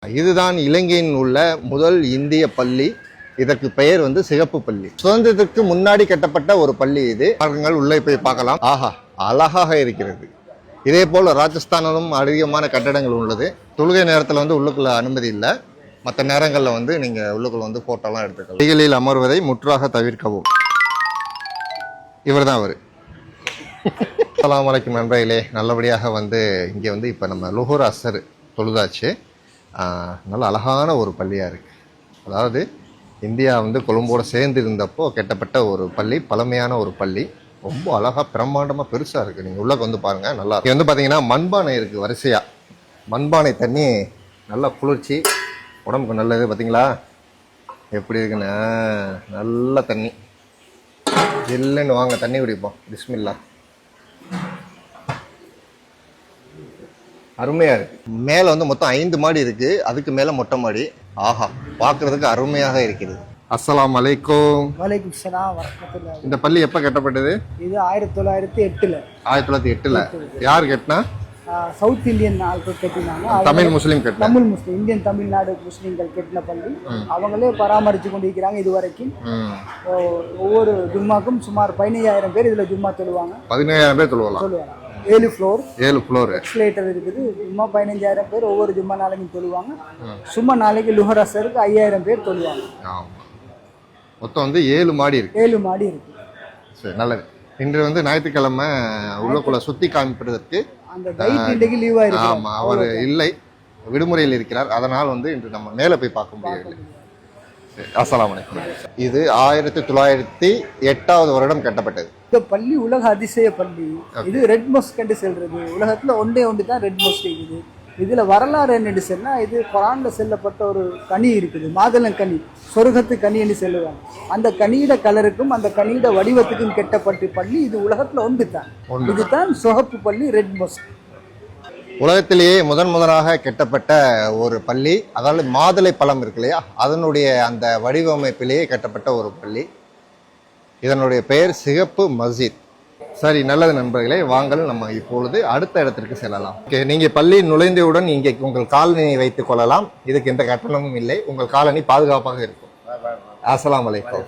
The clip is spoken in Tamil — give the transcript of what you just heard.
இதுதான் இலங்கையின் உள்ள முதல் இந்திய பள்ளி. இதற்கு பெயர் வந்து சிகப்பு பள்ளி. சுதந்திரத்திற்கு முன்னாடி கட்டப்பட்ட ஒரு பள்ளி இது. உள்ளே போய் பார்க்கலாம். ஆஹா, அழகாக இருக்கிறது. இதே போல ராஜஸ்தானிலும் அதிகமான கட்டடங்கள் உள்ளது. தொழுகை நேரத்தில் வந்து உள்ளுக்குள்ள அனுமதி இல்லை. மற்ற நேரங்களில் வந்து நீங்கள் உள்ளுக்குள்ள வந்து போட்டோலாம் எடுத்துக்கலாம். கைகளில் அமர்வதை முற்றாக தவிர்க்கவும். இவர் தான் அவர். அஸ்ஸலாமு அலைக்கும் நண்பர்களே, நல்லபடியாக வந்து இங்கே வந்து இப்போ நம்ம லுஹுர் அஸ்ர் தொழுதாச்சு. நல்ல அழகான ஒரு பள்ளியாக இருக்குது. அதாவது இந்தியா வந்து கொழும்போடு சேர்ந்து இருந்தப்போ கட்டப்பட்ட ஒரு பள்ளி, பழமையான ஒரு பள்ளி. ரொம்ப அழகாக பிரம்மாண்டமாக பெருசாக இருக்குது. நீங்கள் உள்ளே வந்து பாருங்கள். நல்லா இங்கே வந்து பார்த்தீங்கன்னா மண்பானை இருக்குது வரிசையாக. மண்பானை தண்ணி நல்லா குளிர்ச்சி, உடம்புக்கு நல்லது. பார்த்தீங்களா எப்படி இருக்குன்னு? நல்ல தண்ணி இல்லைன்னு வாங்க தண்ணி குடிப்போம். பிஸ்மில்லா. அருமையாக இருக்குது. மேலே வந்து மொத்தம் 5 மாடி இருக்குது. அதுக்கு மேலே மொட்டை மாடி. ஆஹா, பார்க்குறதுக்கு அருமையாக இருக்கிறது. அஸ்ஸலாமு அலைக்கும். வலைக்கும் ஸலாம் வரஹ்மத்துல்லாஹி. இந்த பள்ளி எப்போ கட்டப்பட்டது? இது 1908. 1908. யார் கட்டினா? சவுத் இந்தியன் ஆட்கள் கட்டினாங்க. தமிழ் முஸ்லீம் கட்டினா? தமிழ் முஸ்லீம், இந்தியன் தமிழ்நாடு முஸ்லீம்கள் கட்டின பள்ளி. அவங்களே பராமரித்து கொண்டிருக்கிறாங்க இது வரைக்கும். ஒவ்வொரு ஜும்மாக்கும் சுமார் 15,000 பேர் இதில் ஜும்மா தொழுவாங்க. 15,000 பேர் தொழுவாங்க. 7 ஃப்ளோர். 7 ஃப்ளோர் எக்ஸ்லேட்டர் இருக்குது. சும்மா 15,000 பேர் ஒவ்வொரு ஜும்மா நாளைக்கும் தொழுவாங்க. சும்மா நாளைக்கு லுஹர் அஸ்ருக்கு 5,000 பேர் தொழுவாங்க. மொத்தம் வந்து 7 மாடி இருக்கு. 7 மாடி இருக்கு. சரி, நல்லது. இன்று வந்து ஞாயிற்றுக்கிழமை உள்ளக்குள்ள சுத்தி காமிப்பதற்கு அந்த கைட் இன்றைக்கு லீவா இருக்கு. ஆமா, அவர் இல்லை, விடுமுறையில் இருக்கிறார். அதனால் வந்து இன்று நம்ம மேலே போய் பார்க்க முடியவில்லை. அஸ்ஸலாமு அலைக்கும். இது 1908 வருடம் கட்டப்பட்டது. இந்த பள்ளி உலக அதிசய பள்ளி. இது ரெட் மொஸ்க் என்று சொல்றது. உலகத்துல ஒன்று தான் ரெட் மொஸ்க் இருக்குது. இதுல வரலாறு என்னன்னு சொன்னா, இது குர்ஆன்ல சொல்லப்பட்ட ஒரு கனி இருக்குது, மாதுளம் கனி, சொர்க்கத்து கனி என்று சொல்லுவாங்க. அந்த கனியிட கலருக்கும் அந்த கனியிட வடிவத்துக்கும் கட்டப்பட்ட பள்ளி இது உலகத்துல ஒன்று தான். இதுதான் சொகப்பு பள்ளி, ரெட் மொஸ்க். உலகத்திலேயே முதனாக கட்டப்பட்ட ஒரு பள்ளி. அதாவது மாதுளை பழம் இருக்கு இல்லையா, அதனுடைய அந்த வடிவமைப்பிலேயே கட்டப்பட்ட ஒரு பள்ளி. இதனுடைய பெயர் சிகப்பு மஸ்ஜித். சரி, நல்லது நண்பர்களே, வாங்கள் நம்ம இப்பொழுது அடுத்த இடத்திற்கு செல்லலாம். நீங்க பள்ளி நுழைந்தவுடன் இங்கே உங்கள் காலணியை வைத்துக் கொள்ளலாம். இதுக்கு எந்த கட்டணமும் இல்லை. உங்கள் காலணி பாதுகாப்பாக இருக்கும். அஸ்ஸலாமு அலைக்கும்.